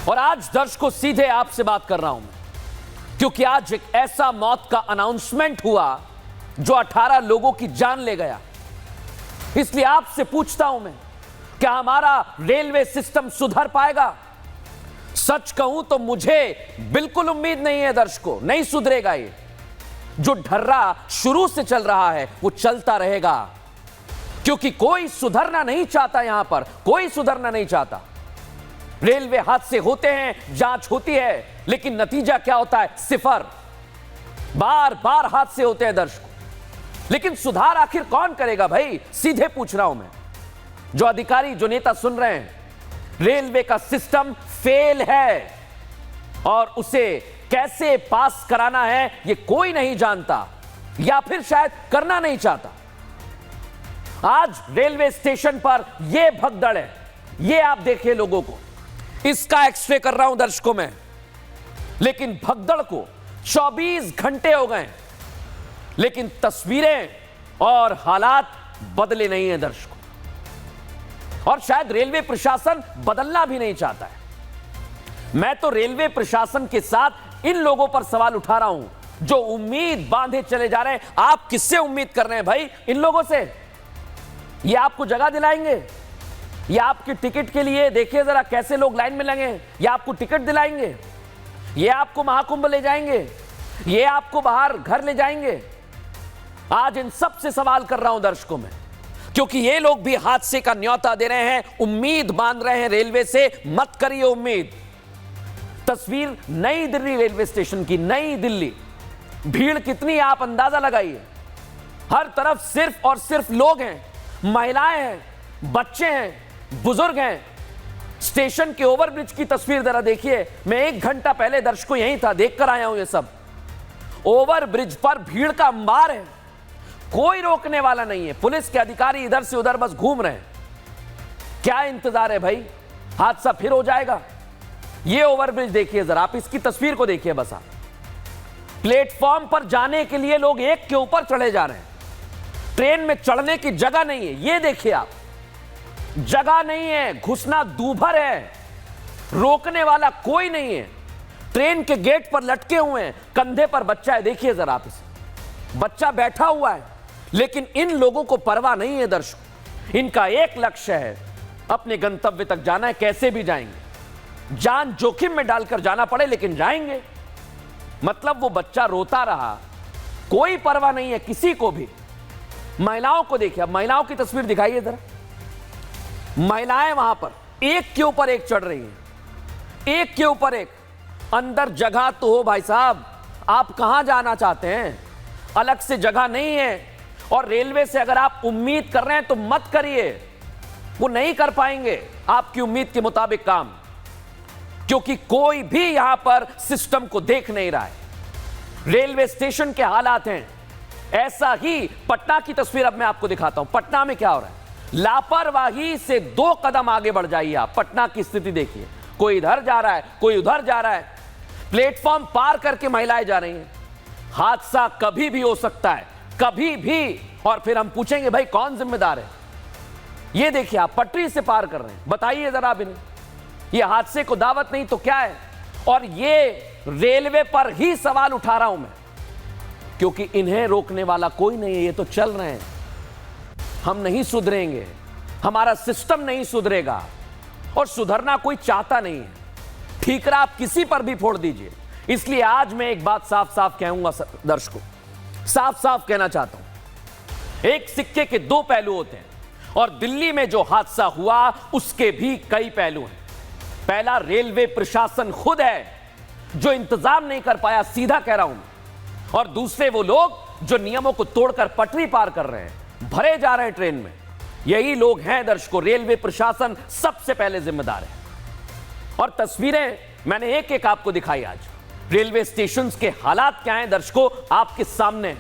और आज दर्शकों सीधे आपसे बात कर रहा हूं मैं, क्योंकि आज एक ऐसा मौत का अनाउंसमेंट हुआ जो 18 लोगों की जान ले गया। इसलिए आपसे पूछता हूं मैं, क्या हमारा रेलवे सिस्टम सुधर पाएगा? सच कहूं तो मुझे बिल्कुल उम्मीद नहीं है दर्शकों, नहीं सुधरेगा। ये जो ढर्रा शुरू से चल रहा है वो चलता रहेगा, क्योंकि कोई सुधरना नहीं चाहता। यहां पर कोई सुधरना नहीं चाहता। रेलवे हादसे होते हैं, जांच होती है, लेकिन नतीजा क्या होता है? सिफर। बार बार हादसे होते हैं दर्शकों, लेकिन सुधार आखिर कौन करेगा भाई? सीधे पूछ रहा हूं मैं। जो अधिकारी, जो नेता सुन रहे हैं, रेलवे का सिस्टम फेल है और उसे कैसे पास कराना है ये कोई नहीं जानता, या फिर शायद करना नहीं चाहता। आज रेलवे स्टेशन पर यह भगदड़ है, ये आप देखिए लोगों को। इसका एक्सरे कर रहा हूं दर्शकों में, लेकिन भगदड़ को 24 घंटे हो गए, लेकिन तस्वीरें और हालात बदले नहीं है दर्शकों। और शायद रेलवे प्रशासन बदलना भी नहीं चाहता है। मैं तो रेलवे प्रशासन के साथ इन लोगों पर सवाल उठा रहा हूं जो उम्मीद बांधे चले जा रहे हैं। आप किससे उम्मीद कर रहे हैं भाई? इन लोगों से? ये आपको जगह दिलाएंगे? ये आपकी टिकट के लिए देखिए जरा कैसे लोग लाइन में लगे हैं। ये आपको टिकट दिलाएंगे? ये आपको महाकुंभ ले जाएंगे? ये आपको बाहर घर ले जाएंगे? आज इन सब से सवाल कर रहा हूं दर्शकों में, क्योंकि ये लोग भी हादसे का न्योता दे रहे हैं, उम्मीद बांध रहे हैं रेलवे से। मत करिए उम्मीद। तस्वीर नई दिल्ली रेलवे स्टेशन की। नई दिल्ली, भीड़ कितनी आप अंदाजा लगाइए। हर तरफ सिर्फ और सिर्फ लोग हैं, महिलाएं हैं, बच्चे हैं, बुजुर्ग हैं। स्टेशन के ओवरब्रिज की तस्वीर जरा देखिए। मैं 1 घंटा पहले दर्शकों यहीं था, देखकर आया हूं ये सब। ओवरब्रिज पर भीड़ का अंबार है, कोई रोकने वाला नहीं है। पुलिस के अधिकारी इधर से उधर बस घूम रहे हैं। क्या इंतजार है भाई? हादसा फिर हो जाएगा। ये ओवरब्रिज देखिए जरा, आप इसकी तस्वीर को देखिए बस। आप प्लेटफॉर्म पर जाने के लिए लोग एक के ऊपर चढ़े जा रहे हैं। ट्रेन में चढ़ने की जगह नहीं है, ये देखिए आप। जगह नहीं है, घुसना दूभर है, रोकने वाला कोई नहीं है। ट्रेन के गेट पर लटके हुए हैं, कंधे पर बच्चा है, देखिए जरा आप इसे। बच्चा बैठा हुआ है, लेकिन इन लोगों को परवाह नहीं है दर्शकों। इनका एक लक्ष्य है, अपने गंतव्य तक जाना है, कैसे भी जाएंगे। जान जोखिम में डालकर जाना पड़े, लेकिन जाएंगे। मतलब वो बच्चा रोता रहा, कोई परवाह नहीं है किसी को भी। महिलाओं को देखिए, अब महिलाओं की तस्वीर दिखाइए जरा। महिलाएं वहां पर एक के ऊपर एक चढ़ रही हैं, एक के ऊपर एक। अंदर जगह तो हो भाई साहब, आप कहां जाना चाहते हैं? अलग से जगह नहीं है। और रेलवे से अगर आप उम्मीद कर रहे हैं तो मत करिए, वो नहीं कर पाएंगे आपकी उम्मीद के मुताबिक काम, क्योंकि कोई भी यहां पर सिस्टम को देख नहीं रहा है। रेलवे स्टेशन के हालात हैं ऐसा ही। पटना की तस्वीर अब मैं आपको दिखाता हूं। पटना में क्या हो रहा है? लापरवाही से 2 कदम आगे बढ़ जाइए आप। पटना की स्थिति देखिए, कोई इधर जा रहा है, कोई उधर जा रहा है। प्लेटफॉर्म पार करके महिलाएं जा रही हैं। हादसा कभी भी हो सकता है, कभी भी। और फिर हम पूछेंगे भाई कौन जिम्मेदार है? ये देखिए आप, पटरी से पार कर रहे हैं। बताइए जरा आप इन्हें, ये हादसे को दावत नहीं तो क्या है? और ये रेलवे पर ही सवाल उठा रहा हूं मैं, क्योंकि इन्हें रोकने वाला कोई नहीं है। ये तो चल रहे हैं। हम नहीं सुधरेंगे, हमारा सिस्टम नहीं सुधरेगा, और सुधरना कोई चाहता नहीं है। ठीकरा आप किसी पर भी फोड़ दीजिए। इसलिए आज मैं एक बात साफ साफ कहूंगा दर्शकों, साफ साफ कहना चाहता हूं। एक सिक्के के 2 पहलू होते हैं, और दिल्ली में जो हादसा हुआ उसके भी कई पहलू हैं। पहला, रेलवे प्रशासन खुद है जो इंतजाम नहीं कर पाया, सीधा कह रहा हूं। और दूसरे वो लोग जो नियमों को तोड़कर पटरी पार कर रहे हैं, भरे जा रहे हैं ट्रेन में। यही लोग हैं दर्शकों। रेलवे प्रशासन सबसे पहले जिम्मेदार है। और तस्वीरें मैंने एक एक आपको दिखाई आज। रेलवे स्टेशन के हालात क्या हैं दर्शकों, आपके सामने।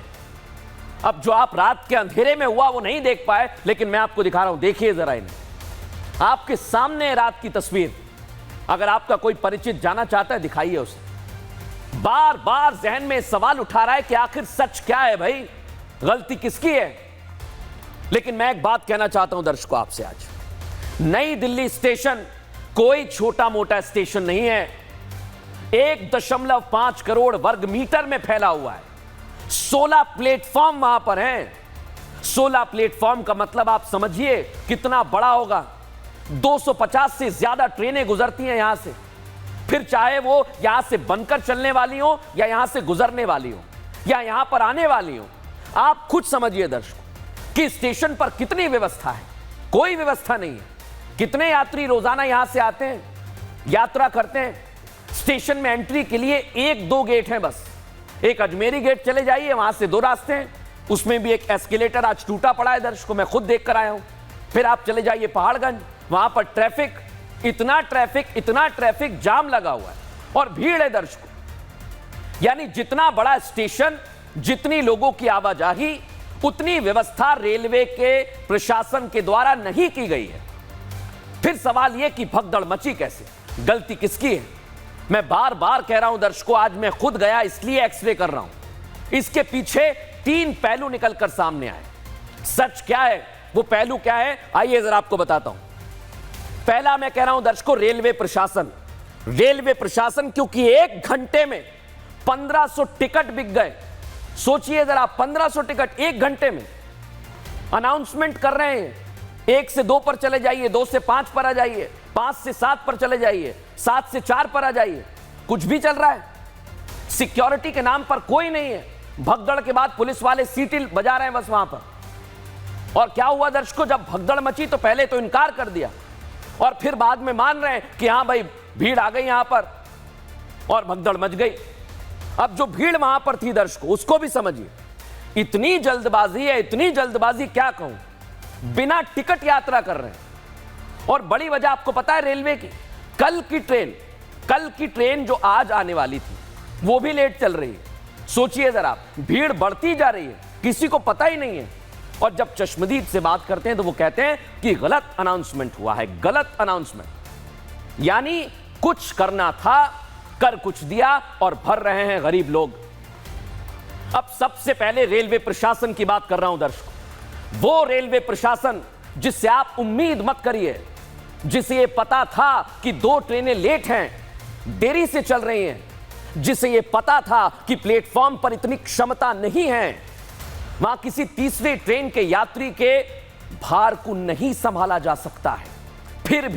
अब जो आप रात के अंधेरे में हुआ वो नहीं देख पाए, लेकिन मैं आपको दिखा रहा हूं, देखिए जरा इन्हें। आपके सामने रात की तस्वीर। अगर आपका कोई परिचित जाना चाहता है, दिखाइए उसे। बार बार जहन में सवाल उठा रहा है कि आखिर सच क्या है भाई, गलती किसकी है? लेकिन मैं एक बात कहना चाहता हूं दर्शकों आपसे आज। नई दिल्ली स्टेशन कोई छोटा मोटा स्टेशन नहीं है, 1.5 करोड़ वर्ग मीटर में फैला हुआ है। 16 प्लेटफॉर्म वहां पर हैं। 16 प्लेटफॉर्म का मतलब आप समझिए कितना बड़ा होगा। 250 से ज्यादा ट्रेनें गुजरती हैं यहां से, फिर चाहे वो यहां से बनकर चलने वाली हो या यहां से गुजरने वाली हो या यहां पर आने वाली हो। आप खुद समझिए दर्शकों कि स्टेशन पर कितनी व्यवस्था है। कोई व्यवस्था नहीं है। कितने यात्री रोजाना यहां से आते हैं, यात्रा करते हैं। स्टेशन में एंट्री के लिए 1-2 गेट हैं बस। एक अजमेरी गेट चले जाइए, वहां से 2 रास्ते हैं, उसमें भी एक एस्केलेटर आज टूटा पड़ा है दर्शकों, मैं खुद देख कर आया हूं। फिर आप चले जाइए पहाड़गंज, वहां पर ट्रैफिक, इतना ट्रैफिक जाम लगा हुआ है और भीड़ है दर्शकों। यानी जितना बड़ा स्टेशन, जितनी लोगों की आवाजाही, उतनी व्यवस्था रेलवे के प्रशासन के द्वारा नहीं की गई है। फिर सवाल यह कि भगदड़ मची कैसे, गलती किसकी है? मैं बार बार कह रहा हूं दर्शकों, आज मैं खुद गया इसलिए एक्सरे कर रहा हूं। इसके पीछे 3 पहलू निकलकर सामने आए। सच क्या है, वो पहलू क्या है, आइए जरा आपको बताता हूं। पहला मैं कह रहा हूं दर्शकों, रेलवे प्रशासन। रेलवे प्रशासन, क्योंकि 1 घंटे में 1500 टिकट बिक गए। सोचिए जरा, 1500 टिकट 1 घंटे में। अनाउंसमेंट कर रहे हैं 1 से 2 पर चले जाइए, 2 से 5 पर आ जाइए, 5 से 7 पर चले जाइए, 7 से 4 पर आ जाइए। कुछ भी चल रहा है। सिक्योरिटी के नाम पर कोई नहीं है। भगदड़ के बाद पुलिस वाले सीटी बजा रहे हैं बस वहां पर। और क्या हुआ दर्शकों, जब भगदड़ मची तो पहले तो इनकार कर दिया और फिर बाद में मान रहे हैं कि हां भाई भीड़ आ गई यहां पर और भगदड़ मच गई। अब जो भीड़ वहां पर थी दर्शकों, उसको भी समझिए। इतनी जल्दबाजी है, इतनी जल्दबाजी क्या कहूं, बिना टिकट यात्रा कर रहे हैं। और बड़ी वजह आपको पता है रेलवे की, कल की ट्रेन जो आज आने वाली थी वो भी लेट चल रही है। सोचिए जरा, भीड़ बढ़ती जा रही है, किसी को पता ही नहीं है। और जब चश्मदीद से बात करते हैं तो वो कहते हैं कि गलत अनाउंसमेंट हुआ है, गलत अनाउंसमेंट। यानी कुछ करना था, कर कुछ दिया और भर रहे हैं गरीब लोग। अब सबसे पहले रेलवे प्रशासन की बात कर रहा हूं दर्शकों। वो रेलवे प्रशासन जिससे आप उम्मीद मत करिए, जिसे ये पता था कि 2 ट्रेनें लेट हैं, देरी से चल रही हैं, जिसे ये पता था कि प्लेटफॉर्म पर इतनी क्षमता नहीं है, वहां किसी तीसरी ट्रेन के यात्री के भार को नहीं संभाला जा सकता है, फिर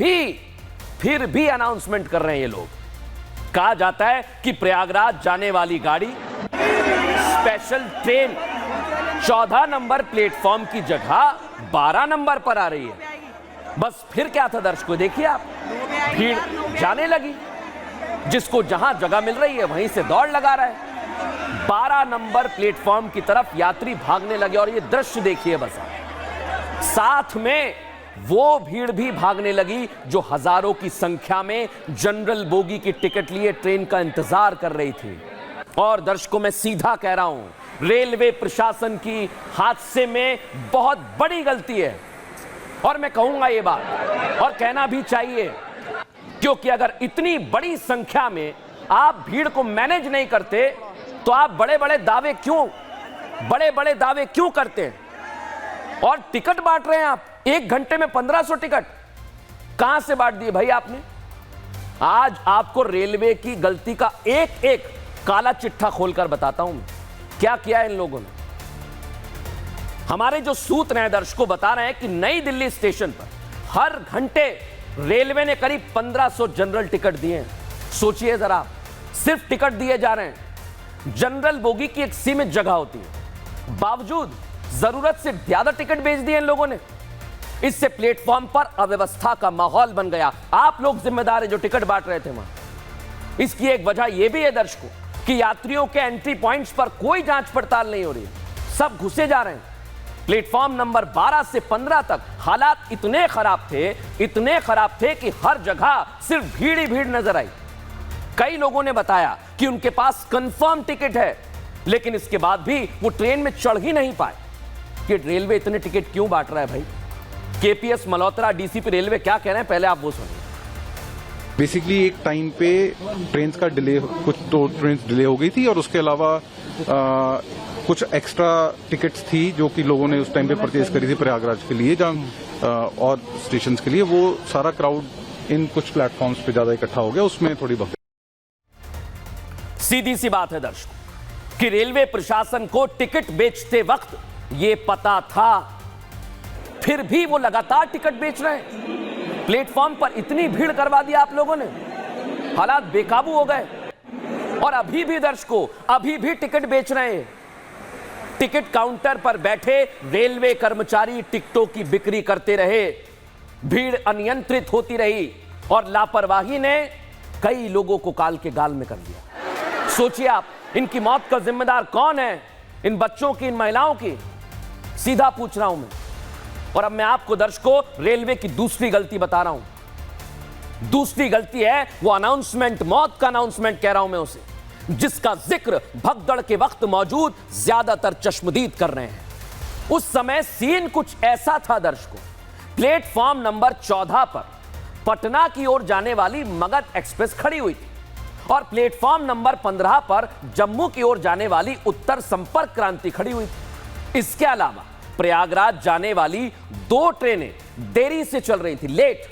भी अनाउंसमेंट कर रहे हैं ये लोग। कहा जाता है कि प्रयागराज जाने वाली गाड़ी स्पेशल ट्रेन 14 नंबर प्लेटफॉर्म की जगह 12 नंबर पर आ रही है। बस फिर क्या था दर्शकों, देखिए आप, भीड़ जाने लगी, जिसको जहां जगह मिल रही है वहीं से दौड़ लगा रहा है। 12 नंबर प्लेटफॉर्म की तरफ यात्री भागने लगे और ये दृश्य देखिए बस। साथ में वो भीड़ भी भागने लगी जो हजारों की संख्या में जनरल बोगी की टिकट लिए ट्रेन का इंतजार कर रही थी। और दर्शकों, मैं सीधा कह रहा हूं, रेलवे प्रशासन की हादसे में बहुत बड़ी गलती है। और मैं कहूंगा ये बात, और कहना भी चाहिए, क्योंकि अगर इतनी बड़ी संख्या में आप भीड़ को मैनेज नहीं करते तो आप बड़े बड़े दावे क्यों करते हैं? और टिकट बांट रहे हैं आप 1 घंटे में 1500 टिकट, कहां से बांट दिए भाई आपने? आज आपको रेलवे की गलती का एक काला चिट्ठा खोलकर बताता हूं क्या किया है इन लोगों ने। हमारे जो सूत्र हैं दर्शकों बता रहे हैं कि नई दिल्ली स्टेशन पर हर घंटे रेलवे ने करीब 1500 जनरल टिकट दिए हैं। सोचिए जरा, सिर्फ टिकट दिए जा रहे हैं। जनरल बोगी की एक सीमित जगह होती है, बावजूद जरूरत से ज्यादा टिकट बेच दिए इन लोगों ने। इससे प्लेटफॉर्म पर अव्यवस्था का माहौल बन गया। आप लोग जिम्मेदार हैं जो टिकट बांट रहे थे वहां। इसकी एक वजह यह भी है दर्शकों कि यात्रियों के एंट्री पॉइंट्स पर कोई जांच पड़ताल नहीं हो रही है, सब घुसे जा रहे हैं। प्लेटफॉर्म नंबर 12 से 15 तक हालात इतने खराब थे कि हर जगह सिर्फ भीड़ ही भीड़ नजर आई। कई लोगों ने बताया कि उनके पास कंफर्म टिकट है, लेकिन इसके बाद भी वो ट्रेन में चढ़ ही नहीं पाए। कि रेलवे इतने टिकट क्यों बांट रहा है भाई? केपीएस मल्होत्रा, डीसीपी रेलवे क्या कह रहे हैं, पहले आप वो सुनिए। बेसिकली एक टाइम पे ट्रेन का डिले, कुछ तो ट्रेन डिले हो गई थी और उसके अलावा कुछ एक्स्ट्रा टिकट्स थी जो कि लोगों ने उस टाइम पे परचेज करी थी प्रयागराज के लिए, जहाँ और स्टेशंस के लिए। वो सारा क्राउड इन कुछ प्लेटफॉर्म्स पे ज्यादा इकट्ठा हो गया, उसमें थोड़ी बहुत। सीधी सी बात है दर्शकों कि रेलवे प्रशासन को टिकट बेचते वक्त यह पता था, फिर भी वो लगातार टिकट बेच रहे हैं। प्लेटफॉर्म पर इतनी भीड़ करवा दी आप लोगों ने, हालात बेकाबू हो गए और अभी भी दर्शकों अभी भी टिकट बेच रहे हैं। टिकट काउंटर पर बैठे रेलवे कर्मचारी टिकटों की बिक्री करते रहे, भीड़ अनियंत्रित होती रही और लापरवाही ने कई लोगों को काल के गाल में कर दिया। सोचिए आप, इनकी मौत का जिम्मेदार कौन है? इन बच्चों की, इन महिलाओं की? सीधा पूछ रहा हूं मैं। और अब मैं आपको दर्शकों रेलवे की दूसरी गलती बता रहा हूं। दूसरी गलती है वो अनाउंसमेंट, मौत का अनाउंसमेंट कह रहा हूं मैं उसे, जिसका जिक्र भगदड़ के वक्त मौजूद ज्यादातर चश्मदीद कर रहे हैं। उस समय सीन कुछ ऐसा था दर्शकों, प्लेटफॉर्म नंबर 14 पर पटना की ओर जाने वाली मगध एक्सप्रेस खड़ी हुई थी और प्लेटफॉर्म नंबर 15 पर जम्मू की ओर जाने वाली उत्तर संपर्क क्रांति खड़ी हुई थी। इसके अलावा प्रयागराज जाने वाली 2 ट्रेनें देरी से चल रही थी, लेट।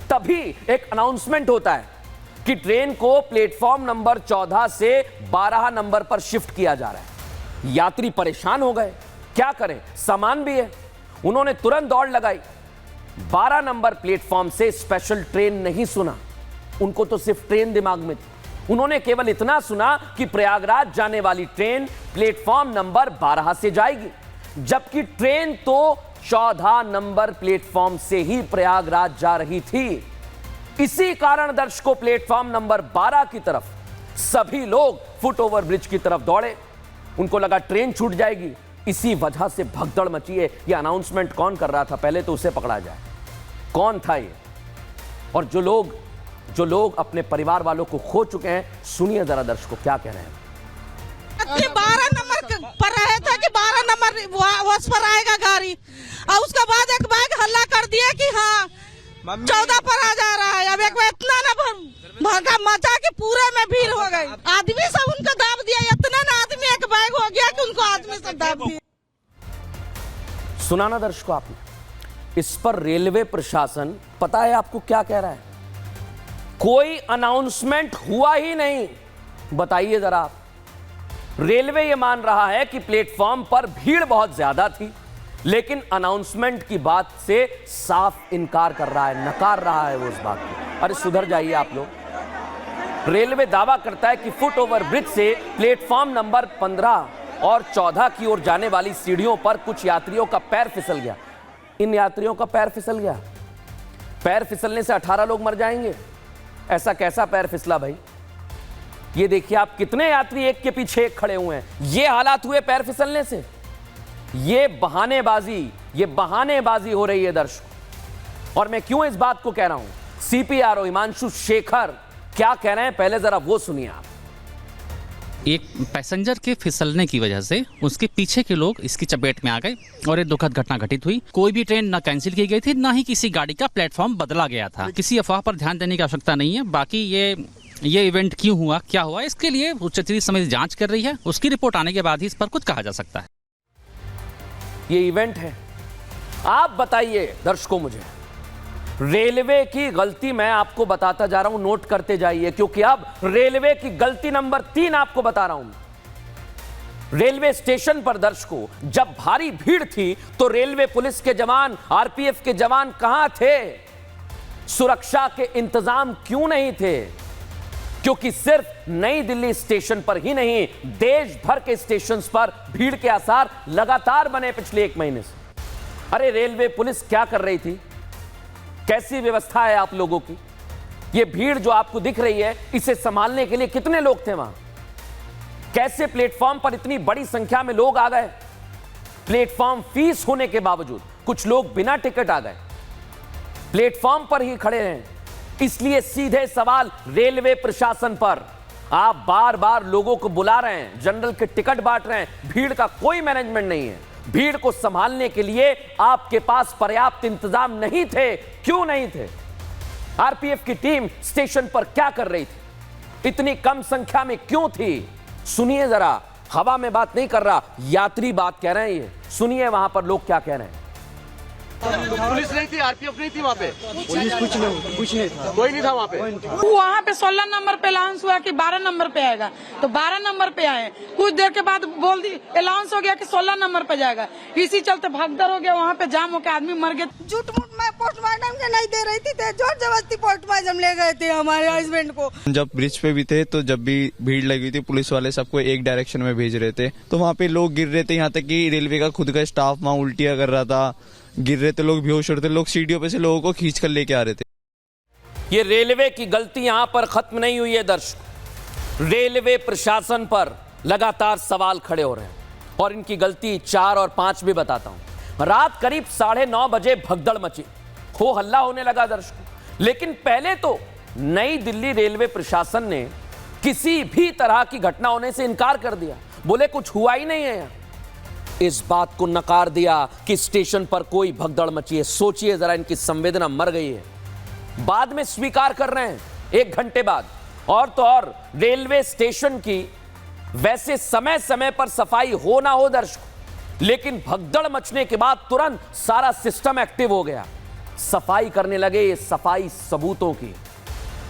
तभी एक अनाउंसमेंट होता है कि ट्रेन को प्लेटफॉर्म नंबर 14 से 12 नंबर पर शिफ्ट किया जा रहा है। यात्री परेशान हो गए, क्या करें, सामान भी है। उन्होंने तुरंत दौड़ लगाई, 12 नंबर प्लेटफॉर्म से स्पेशल ट्रेन नहीं सुना, उनको तो सिर्फ ट्रेन दिमाग में थी। उन्होंने केवल इतना सुना कि प्रयागराज जाने वाली ट्रेन प्लेटफॉर्म नंबर 12 से जाएगी, जबकि ट्रेन तो 14 नंबर प्लेटफॉर्म से ही प्रयागराज जा रही थी। इसी कारण दर्शकों प्लेटफॉर्म नंबर 12 की तरफ सभी लोग फुट ओवर ब्रिज की तरफ दौड़े, उनको लगा ट्रेन छूट जाएगी। इसी वजह से भगदड़ मची है। यह अनाउंसमेंट कौन कर रहा था, पहले तो उसे पकड़ा जाए, कौन था ये? और जो लोग अपने परिवार वालों को खो चुके हैं, सुनिए जरा दर्शकों क्या कह रहे हैं। 12 नंबर पर रहे थे कि 12 नंबर उस पर आएगा गाड़ी, और उसके बाद एक बैग हल्ला कर दिया कि हाँ 14 पर आ जा रहा है। अब एक इतना ना भड़का मचा कि पूरे में भीड़ हो गई, आदमी सब उनको दाब दिया, इतना ना आदमी एक बैग हो गया कि उनको आदमी सब दाब दिया। सुना ना दर्शकों आपने, इस पर रेलवे प्रशासन पता है आपको क्या कह रहा है? कोई अनाउंसमेंट हुआ ही नहीं। बताइए जरा आप, रेलवे यह मान रहा है कि प्लेटफॉर्म पर भीड़ बहुत ज्यादा थी, लेकिन अनाउंसमेंट की बात से साफ इनकार कर रहा है, नकार रहा है वो इस बात को। अरे सुधर जाइए आप लोग। रेलवे दावा करता है कि फुट ओवर ब्रिज से प्लेटफॉर्म नंबर 15 और 14 की ओर जाने वाली सीढ़ियों पर कुछ यात्रियों का पैर फिसल गया। इन यात्रियों का पैर फिसल गया? पैर फिसलने से 18 लोग मर जाएंगे? ऐसा कैसा पैर फिसला भाई? ये देखिए आप, कितने यात्री एक के पीछे एक खड़े हुए हैं। ये हालात हुए पैर फिसलने से? ये बहानेबाजी हो रही है दर्शकों। और मैं क्यों इस बात को कह रहा हूं, सीपीआरओ हिमांशु शेखर क्या कह रहे हैं, पहले जरा वो सुनिए आप। एक पैसेंजर के फिसलने की वजह से उसके पीछे के लोग इसकी चपेट में आ गए और एक दुखद घटना घटित हुई। कोई भी ट्रेन ना कैंसिल की गई थी, ना ही किसी गाड़ी का प्लेटफॉर्म बदला गया था। किसी अफवाह पर ध्यान देने की आवश्यकता नहीं है। बाकी ये इवेंट क्यों हुआ, क्या हुआ, इसके लिए उच्चस्तरीय समिति जांच कर रही है। उसकी रिपोर्ट आने के बाद ही इस पर कुछ कहा जा सकता है। ये इवेंट है, आप बताइए दर्शकों मुझे। रेलवे की गलती मैं आपको बताता जा रहा हूं, नोट करते जाइए, क्योंकि अब रेलवे की गलती नंबर 3 आपको बता रहा हूं। रेलवे स्टेशन पर दर्शकों जब भारी भीड़ थी तो रेलवे पुलिस के जवान, आरपीएफ के जवान कहां थे? सुरक्षा के इंतजाम क्यों नहीं थे? क्योंकि सिर्फ नई दिल्ली स्टेशन पर ही नहीं, देश भर के स्टेशंस पर भीड़ के आसार लगातार बने पिछले 1 महीने से। अरे रेलवे पुलिस क्या कर रही थी? कैसी व्यवस्था है आप लोगों की? ये भीड़ जो आपको दिख रही है, इसे संभालने के लिए कितने लोग थे वहां? कैसे प्लेटफॉर्म पर इतनी बड़ी संख्या में लोग आ गए? प्लेटफॉर्म फीस होने के बावजूद कुछ लोग बिना टिकट आ गए, प्लेटफॉर्म पर ही खड़े हैं। इसलिए सीधे सवाल रेलवे प्रशासन पर। आप बार बार लोगों को बुला रहे हैं, जनरल के टिकट बांट रहे हैं, भीड़ का कोई मैनेजमेंट नहीं है। भीड़ को संभालने के लिए आपके पास पर्याप्त इंतजाम नहीं थे। क्यों नहीं थे? आरपीएफ की टीम स्टेशन पर क्या कर रही थी? इतनी कम संख्या में क्यों थी? सुनिए जरा, हवा में बात नहीं कर रहा, यात्री बात कह रहे हैं। ये सुनिए वहां पर लोग क्या कह रहे हैं। पुलिस नहीं थी, आरपीएफ नहीं थी वहाँ पे? पुलिस कुछ नहीं था। कोई नहीं था वहाँ पे? वहाँ पे 16 नंबर पे अलाउंस हुआ कि 12 नंबर पे आएगा, तो 12 नंबर पे आए। कुछ देर के बाद बोल दी अलाउंस हो गया कि 16 नंबर पे जाएगा। इसी चलते भगदड़ हो गया, वहाँ पे जाम होकर आदमी मर गए। झूठ मूठ मैं पोस्टमार्टम के नहीं दे रही थी, जोर जबरदस्ती पोस्टमार्टम ले गए थे हमारे हस्बैंड को। जब ब्रिज पे भी थे तो जब भी भीड़ लगी थी पुलिस वाले सबको एक डायरेक्शन में भेज रहे थे, तो वहाँ पे लोग गिर रहे थे। यहाँ तक कि रेलवे का खुद का स्टाफ वहाँ उल्टियाँ कर रहा था, गिर रहे थे लोग, बेहोश हो रहे थे लोग, सीढ़ियों पे से लोगों को खींच कर लेके आ रहे थे। ये रेलवे की गलती यहां पर खत्म नहीं हुई है दर्शक। रेलवे प्रशासन पर लगातार सवाल खड़े हो रहे हैं और इनकी गलती 4 और 5 भी बताता हूं। रात करीब 9:30 बजे भगदड़ मची, हो हल्ला होने लगा दर्शक। लेकिन पहले तो नई दिल्ली रेलवे प्रशासन ने किसी भी तरह की घटना होने से इनकार कर दिया, बोले कुछ हुआ ही नहीं है यहां। इस बात को नकार दिया कि स्टेशन पर कोई भगदड़ मची है। सोचिए जरा, इनकी संवेदना मर गई है। बाद में स्वीकार कर रहे हैं 1 घंटे बाद। और तो और रेलवे स्टेशन की वैसे समय समय पर सफाई हो ना हो दर्शक, लेकिन भगदड़ मचने के बाद तुरंत सारा सिस्टम एक्टिव हो गया, सफाई करने लगे। ये सफाई सबूतों की,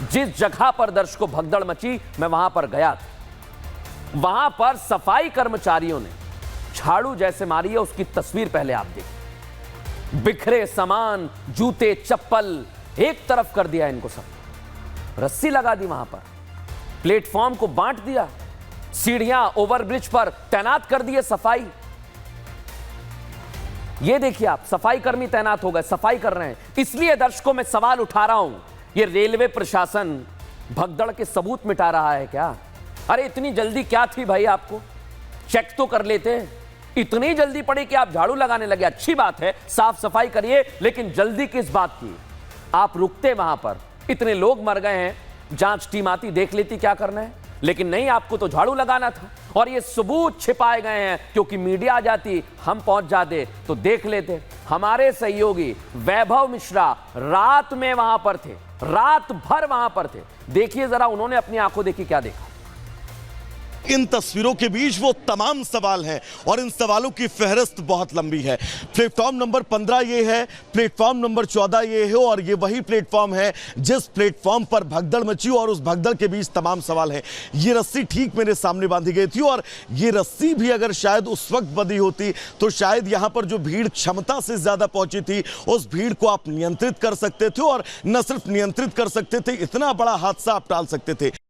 जिस जगह पर दर्शकों भगदड़ मची मैं वहां पर गया था। वहां पर सफाई कर्मचारियों ने झाड़ू जैसे मारी है, उसकी तस्वीर पहले आप देखिए। बिखरे सामान, जूते, चप्पल एक तरफ कर दिया इनको सब, रस्सी लगा दी वहां पर, प्लेटफॉर्म को बांट दिया, सीढ़ियां ओवरब्रिज पर तैनात कर दिए सफाई। ये देखिए आप, सफाई कर्मी तैनात हो गए, सफाई कर रहे हैं। इसलिए दर्शकों मैं सवाल उठा रहा हूं, ये रेलवे प्रशासन भगदड़ के सबूत मिटा रहा है क्या? अरे इतनी जल्दी क्या थी भाई आपको? चेक तो कर लेते। इतनी जल्दी पड़ी कि आप झाड़ू लगाने लगे। अच्छी बात है, साफ सफाई करिए, लेकिन जल्दी किस बात की? आप रुकते वहां पर, इतने लोग मर गए हैं, जांच टीम आती देख लेती क्या करना है, लेकिन नहीं, आपको तो झाड़ू लगाना था। और ये सबूत छिपाए गए हैं, क्योंकि मीडिया आ जाती, हम पहुंच जाते तो देख लेते। हमारे सहयोगी वैभव मिश्रा रात में वहां पर थे, रात भर वहां पर थे। देखिए जरा, उन्होंने अपनी आंखों देखी क्या देखा। इन तस्वीरों के बीच वो तमाम सवाल हैं और इन सवालों की फहरिस्त बहुत लंबी है। प्लेटफॉर्म नंबर 15 ये है, प्लेटफॉर्म नंबर 14 ये है, और ये वही प्लेटफॉर्म है जिस प्लेटफॉर्म पर भगदड़ मची और उस भगदड़ के बीच तमाम सवाल हैं। ये रस्सी ठीक मेरे सामने बांधी गई थी, और ये रस्सी भी अगर शायद उस वक्त बंधी होती तो शायद यहाँ पर जो भीड़ क्षमता से ज्यादा पहुंची थी, उस भीड़ को आप नियंत्रित कर सकते थे, और न सिर्फ नियंत्रित कर सकते थे, इतना बड़ा हादसा आप टाल सकते थे।